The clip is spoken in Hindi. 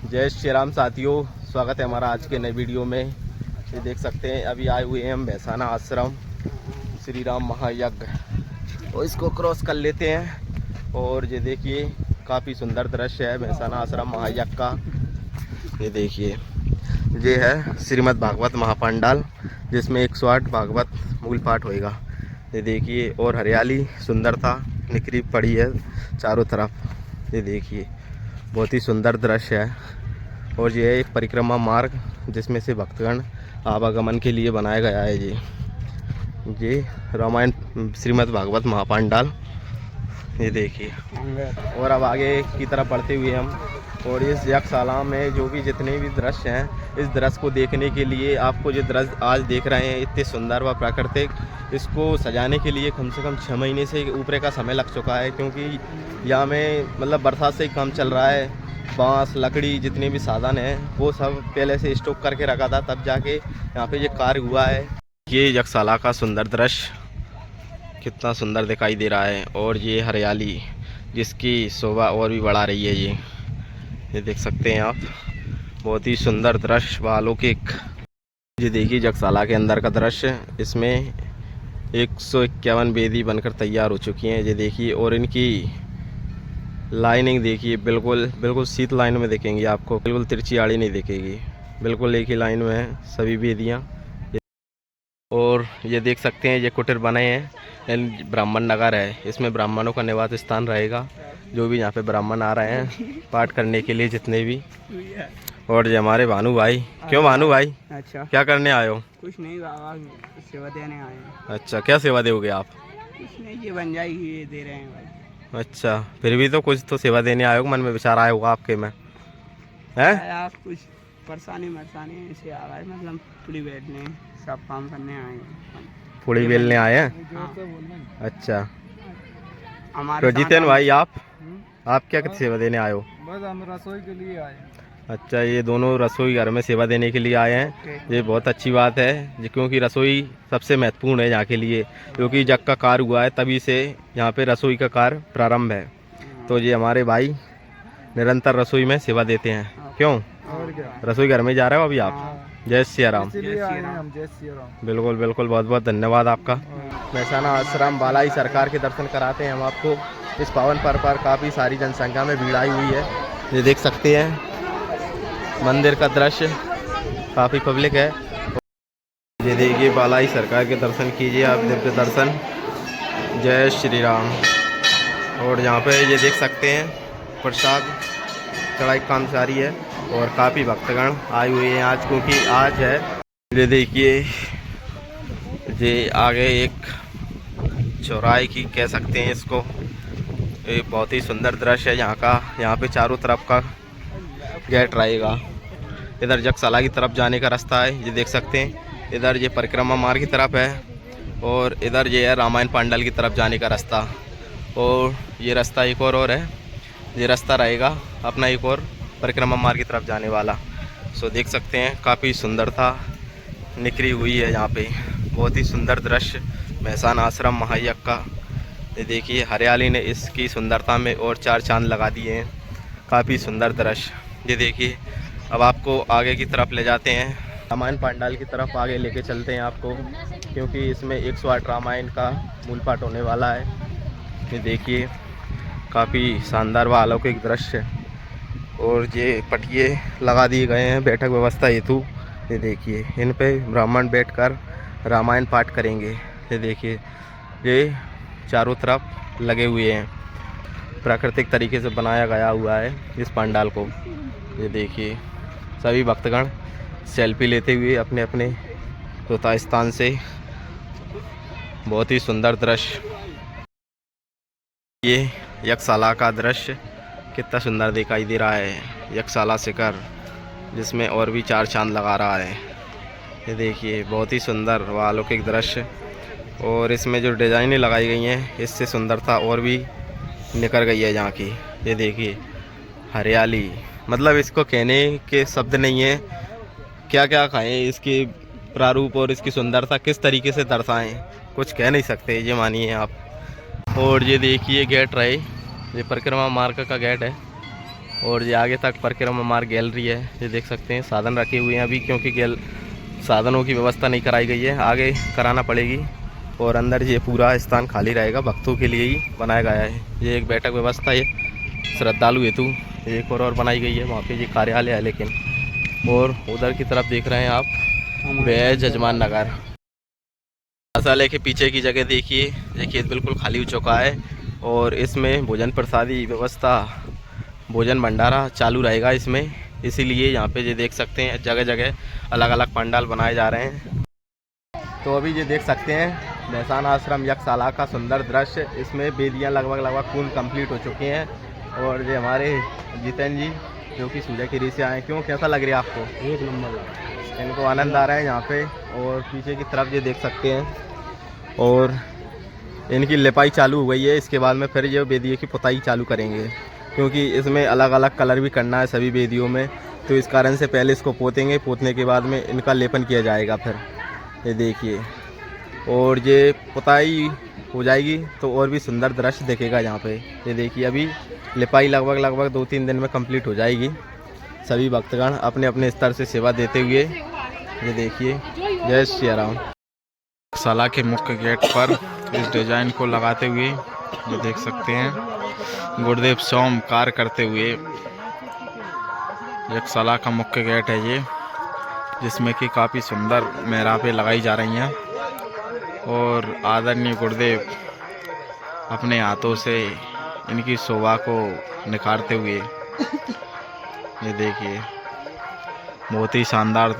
जय श्री राम साथियों, स्वागत है हमारा आज के नए वीडियो में। ये देख सकते हैं अभी आए हुए हैं हम भैसाना आश्रम श्री राम महायज्ञ, और इसको क्रॉस कर लेते हैं। और ये देखिए काफ़ी सुंदर दृश्य है भैसाना आश्रम महायज्ञ का। ये देखिए ये है श्रीमद् भागवत महापांडाल, जिसमें 108 भागवत मूल पाठ होएगा। ये देखिए और हरियाली सुंदरता निकरी पड़ी है चारों तरफ। ये देखिए बहुत ही सुंदर दृश्य है। और ये एक परिक्रमा मार्ग जिसमें से भक्तगण आवागमन के लिए बनाया गया है। ये रामायण श्रीमद् भागवत महापांडाल। ये देखिए और अब आगे की तरफ बढ़ते हुए हम, और इस यज्ञशाला में जो भी जितने भी दृश्य हैं, इस दृश्य को देखने के लिए आपको जो दृश्य आज देख रहे हैं इतने सुंदर व प्राकृतिक, इसको सजाने के लिए कम से कम 6 महीने से ऊपर का समय लग चुका है। क्योंकि यहाँ में मतलब बरसात से ही काम चल रहा है। बांस लकड़ी जितने भी साधन हैं वो सब पहले से स्टॉक करके रखा था, तब जाके यहाँ पे ये कार्य हुआ है। ये यज्ञशाला का सुंदर दृश्य कितना सुंदर दिखाई दे रहा है। और ये हरियाली जिसकी शोभा और भी बढ़ा रही है। ये देख सकते हैं आप, बहुत ही सुंदर दृश्य व अलौकिक। ये देखिए यज्ञशाला के अंदर का दृश्य, इसमें 151 वेदी बनकर तैयार हो चुकी हैं। ये देखिए और इनकी लाइनिंग देखिए, बिल्कुल सीध लाइन में देखेंगे आपको, बिल्कुल तिरछी आड़ी नहीं दिखेगी, बिल्कुल एक ही लाइन में है सभी वेदियाँ। और ये देख सकते हैं ये कुटीर बने हैं, ब्राह्मण नगर है, इसमें ब्राह्मणों का निवास स्थान रहेगा। जो भी यहाँ पे ब्राह्मण आ रहे हैं पाठ करने के लिए जितने भी। और ये हमारे भानु भाई। क्यों भानु भाई? अच्छा, क्या करने आए हो? कुछ नहीं बाबा, सेवा देने आए हैं। अच्छा, क्या सेवा दोगे आप? कुछ नहीं, ये बन जाएगी, ये दे रहे हैं भाई। अच्छा, फिर भी तो कुछ तो सेवा देने आए हो, मन में विचार आया होगा आपके में, हैं? आप कुछ परेशानी से आ रहा है, मतलब पूरी बैठने सब काम करने आए हैं। पूड़ी बेलने आए हैं? हाँ। अच्छा, हमारे तो जितेन भाई आप क्या सेवा देने आए हो? बस हम रसोई के लिए आए हैं। अच्छा, ये दोनों रसोई घर में सेवा देने के लिए आए हैं। ये बहुत अच्छी बात है, क्योंकि रसोई सबसे महत्वपूर्ण है यहाँ के लिए। क्योंकि यज्ञ का कार्य हुआ है तभी से यहाँ पे रसोई का कार्य प्रारंभ है। तो ये हमारे भाई निरंतर रसोई में सेवा देते हैं। क्यों? रसोई घर में जा रहे हो अभी आप? जय श्री राम। बिल्कुल बिल्कुल, बहुत बहुत धन्यवाद आपका। भैसाना आश्रम बालाई सरकार के दर्शन कराते हैं हम आपको। इस पावन पर्व पर काफ़ी सारी जनसंख्या में भीड़ आई हुई है। ये देख सकते हैं मंदिर का दृश्य, काफ़ी पब्लिक है। ये देखिए बालाई सरकार के दर्शन कीजिए आप, दिव्य दर्शन। जय श्री राम। और यहाँ पे ये देख सकते हैं प्रसाद चढ़ाई काम जारी है, और काफ़ी भक्तगण आए हुए हैं आज, क्योंकि आज है। ये देखिए ये आगे एक चौराहे की कह सकते हैं इसको, एक बहुत ही सुंदर दृश्य है यहाँ का। यहाँ पे चारों तरफ का गेट रहेगा। इधर यज्ञशाला की तरफ जाने का रास्ता है, ये देख सकते हैं। इधर ये परिक्रमा मार्ग की तरफ है, और इधर ये है रामायण पांडाल की तरफ जाने का रास्ता। और ये रास्ता एक और है, ये रास्ता रहेगा अपना एक और परिक्रमा मार्ग की तरफ जाने वाला। सो देख सकते हैं काफ़ी सुंदरता निकली हुई है यहाँ पे। बहुत ही सुंदर दृश्य भैसाना आश्रम महायज्ञ का। ये देखिए हरियाली ने इसकी सुंदरता में और 4 चांद लगा दिए हैं। काफ़ी सुंदर दृश्य। ये देखिए अब आपको आगे की तरफ ले जाते हैं, रामायण पांडाल की तरफ आगे लेके चलते हैं आपको, क्योंकि इसमें 108 रामायण का मूल पाठ होने वाला है। ये देखिए काफ़ी शानदार व अलौकिक दृश्य। और ये पटिए लगा दिए गए हैं बैठक व्यवस्था हेतु। ये देखिए इन पे ब्राह्मण बैठकर रामायण पाठ करेंगे। ये देखिए ये चारों तरफ लगे हुए हैं, प्राकृतिक तरीके से बनाया गया हुआ है इस पंडाल को। ये देखिए सभी भक्तगण सेल्फी लेते हुए अपने अपने तोता स्थान से। बहुत ही सुंदर दृश्य। ये यज्ञशाला का दृश्य कितना सुंदर दिखाई दे रहा है। यज्ञशाला शिखर जिसमें और भी 4 चांद लगा रहा है। ये देखिए बहुत ही सुंदर व अलौकिक दृश्य। और इसमें जो डिज़ाइनें लगाई गई हैं इससे सुंदरता और भी निकल गई है यहाँ की। ये देखिए हरियाली, मतलब इसको कहने के शब्द नहीं है। क्या क्या कहें इसके प्रारूप और इसकी सुंदरता किस तरीके से दर्शाएं, कुछ कह नहीं सकते, ये मानिए आप। और ये देखिए गेट रहे, ये परिक्रमा मार्ग का गेट है। और ये आगे तक परिक्रमा मार्ग गैलरी है, ये देख सकते हैं। साधन रखे हुए हैं अभी, क्योंकि साधनों की व्यवस्था नहीं कराई गई है, आगे कराना पड़ेगी। और अंदर ये पूरा स्थान खाली रहेगा, भक्तों के लिए ही बनाया गया है। ये एक बैठक व्यवस्था है श्रद्धालु हेतु, एक और बनाई गई है। वहाँ पे ये कार्यालय है लेकिन। और उधर की तरफ देख रहे हैं आप, वह जजमान नगर। मसाले के पीछे की जगह देखिए, ये खेत बिल्कुल खाली हो चुका है और इसमें भोजन प्रसादी व्यवस्था, भोजन भंडारा चालू रहेगा इसमें। इसीलिए यहाँ पे ये देख सकते हैं जगह जगह अलग अलग पंडाल बनाए जा रहे हैं। तो अभी ये देख सकते हैं भैसान आश्रम यज्ञशाला का सुंदर दृश्य। इसमें वेदियाँ लगभग पूर्ण कंप्लीट हो चुकी हैं। और ये हमारे जितेंद्र जी जो कि सूर्यगिरी से आए, क्यों कैसा लग रहा है आपको? एक नंबर लगा, इनको आनंद आ रहा है यहाँ पे। और पीछे की तरफ ये देख सकते हैं, और इनकी लिपाई चालू हो गई है। इसके बाद में फिर ये वेदियों की पुताई चालू करेंगे, क्योंकि इसमें अलग अलग कलर भी करना है सभी वेदियों में। तो इस कारण से पहले इसको पोतेंगे, पोतने के बाद में इनका लेपन किया जाएगा। फिर ये देखिए, और ये पुताई हो जाएगी तो और भी सुंदर दृश्य दिखेगा यहाँ पे। ये देखिए, अभी लिपाई लगभग 2-3 दिन में कंप्लीट हो जाएगी। सभी भक्तगण अपने अपने स्तर से सेवा देते हुए, ये देखिए, जय श्री राम। यज्ञशाला के मुख्य गेट पर इस डिजाइन को लगाते हुए ये देख सकते हैं गुरुदेव सोम कार्य करते हुए। यज्ञशाला का मुख्य गेट है ये, जिसमें कि काफ़ी सुंदर मेहराबें लगाई जा रही हैं। और आदरणीय गुरुदेव अपने हाथों से इनकी शोभा को निखारते हुए, ये देखिए, बहुत ही शानदार